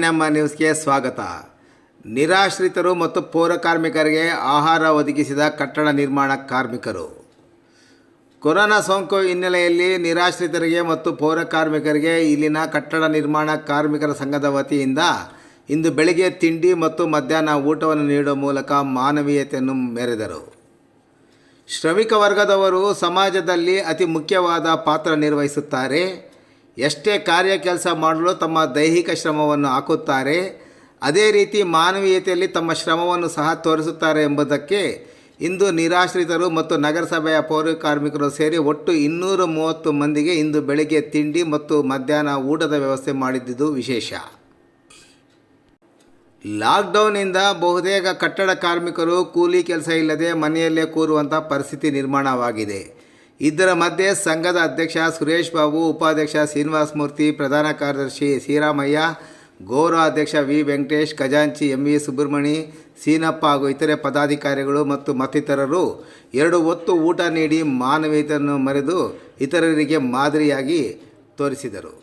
ನಮ್ಮ ನ್ಯೂಸ್ಗೆ ಸ್ವಾಗತ. ನಿರಾಶ್ರಿತರು ಮತ್ತು ಪೌರ ಕಾರ್ಮಿಕರಿಗೆ ಆಹಾರ ಒದಗಿಸಿದ ಕಟ್ಟಡ ನಿರ್ಮಾಣ ಕಾರ್ಮಿಕರು. ಕೊರೋನಾ ಸೋಂಕು ಹಿನ್ನೆಲೆಯಲ್ಲಿ ನಿರಾಶ್ರಿತರಿಗೆ ಮತ್ತು ಪೌರ ಕಾರ್ಮಿಕರಿಗೆ ಇಲ್ಲಿನ ಕಟ್ಟಡ ನಿರ್ಮಾಣ ಕಾರ್ಮಿಕರ ಸಂಘದ ವತಿಯಿಂದ ಇಂದು ಬೆಳಗ್ಗೆ ತಿಂಡಿ ಮತ್ತು ಮಧ್ಯಾಹ್ನ ಊಟವನ್ನು ನೀಡುವ ಮೂಲಕ ಮಾನವೀಯತೆಯನ್ನು ಮೆರೆದರು. ಶ್ರಮಿಕ ವರ್ಗದವರು ಸಮಾಜದಲ್ಲಿ ಅತಿ ಮುಖ್ಯವಾದ ಪಾತ್ರ ನಿರ್ವಹಿಸುತ್ತಾರೆ. ಎಷ್ಟೇ ಕಾರ್ಯ ಕೆಲಸ ಮಾಡಲು ತಮ್ಮ ದೈಹಿಕ ಶ್ರಮವನ್ನು ಹಾಕುತ್ತಾರೆ, ಅದೇ ರೀತಿ ಮಾನವೀಯತೆಯಲ್ಲಿ ತಮ್ಮ ಶ್ರಮವನ್ನು ಸಹ ತೋರಿಸುತ್ತಾರೆ ಎಂಬುದಕ್ಕೆ ಇಂದು ನಿರಾಶ್ರಿತರು ಮತ್ತು ನಗರಸಭೆಯ ಪೌರ ಕಾರ್ಮಿಕರು ಸೇರಿ ಒಟ್ಟು 230 ಮಂದಿಗೆ ಇಂದು ಬೆಳಗ್ಗೆ ತಿಂಡಿ ಮತ್ತು ಮಧ್ಯಾಹ್ನ ಊಟದ ವ್ಯವಸ್ಥೆ ಮಾಡಿದ್ದುದು ವಿಶೇಷ. ಲಾಕ್ಡೌನ್ನಿಂದ ಬಹುತೇಕ ಕಟ್ಟಡ ಕಾರ್ಮಿಕರು ಕೂಲಿ ಕೆಲಸ ಇಲ್ಲದೆ ಮನೆಯಲ್ಲೇ ಕೂರುವಂಥ ಪರಿಸ್ಥಿತಿ ನಿರ್ಮಾಣವಾಗಿದೆ. ಇದರ ಮಧ್ಯೆ ಸಂಘದ ಅಧ್ಯಕ್ಷ ಸುರೇಶ್ ಬಾಬು, ಉಪಾಧ್ಯಕ್ಷ ಶ್ರೀನಿವಾಸ ಮೂರ್ತಿ, ಪ್ರಧಾನ ಕಾರ್ಯದರ್ಶಿ ಶ್ರೀರಾಮಯ್ಯ, ಗೌರವ ಅಧ್ಯಕ್ಷ ವಿ ವೆಂಕಟೇಶ್, ಖಜಾಂಚಿ ಎಂವಿ ಸುಬ್ರಹ್ಮಣಿ, ಸೀನಪ್ಪ ಹಾಗೂ ಇತರೆ ಪದಾಧಿಕಾರಿಗಳು ಮತ್ತು ಮತ್ತಿತರರು 2 ಹೊತ್ತು ಊಟ ನೀಡಿ ಮಾನವೀಯತೆಯನ್ನು ಮೆರೆದು ಇತರರಿಗೆ ಮಾದರಿಯಾಗಿ ತೋರಿಸಿದರು.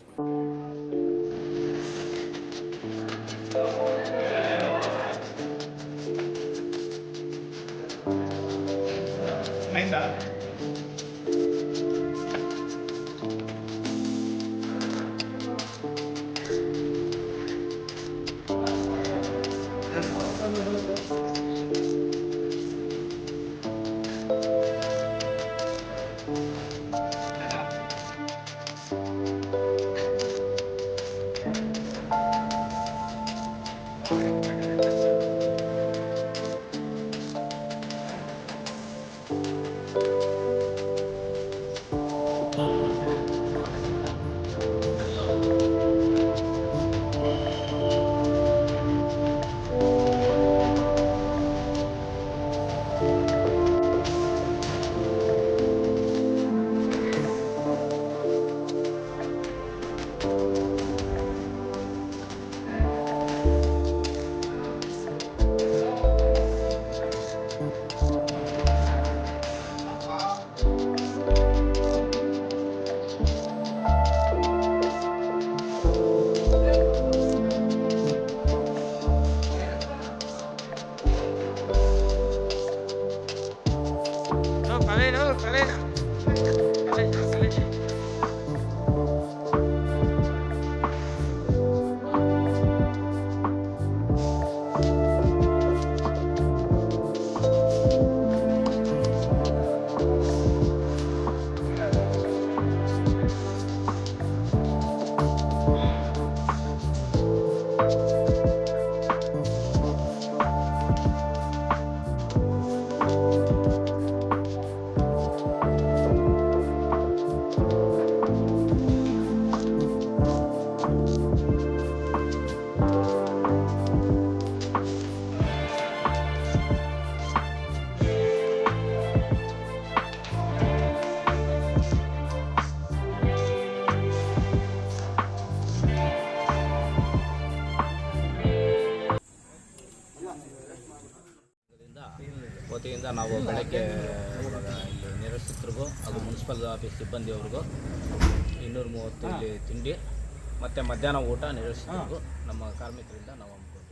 ವತಿಯಿಂದ ನಾವು ಬೆಳಗ್ಗೆ ಇಲ್ಲಿ ನಿರಾಶ್ರಿತರಿಗೂ ಹಾಗೂ ಮುನ್ಸಿಪಲ್ ಆಫೀಸ್ ಸಿಬ್ಬಂದಿಯವ್ರಿಗೂ 230 ಇಲ್ಲಿ ತಿಂಡಿ ಮತ್ತು ಮಧ್ಯಾಹ್ನ ಊಟ ನಿರಾಶ್ರಿತರಿಗೂ ನಮ್ಮ ಕಾರ್ಮಿಕರಿಂದ ನಾವು ಹಮ್ಮಿಕೊಂಡಿದ್ದೀವಿ.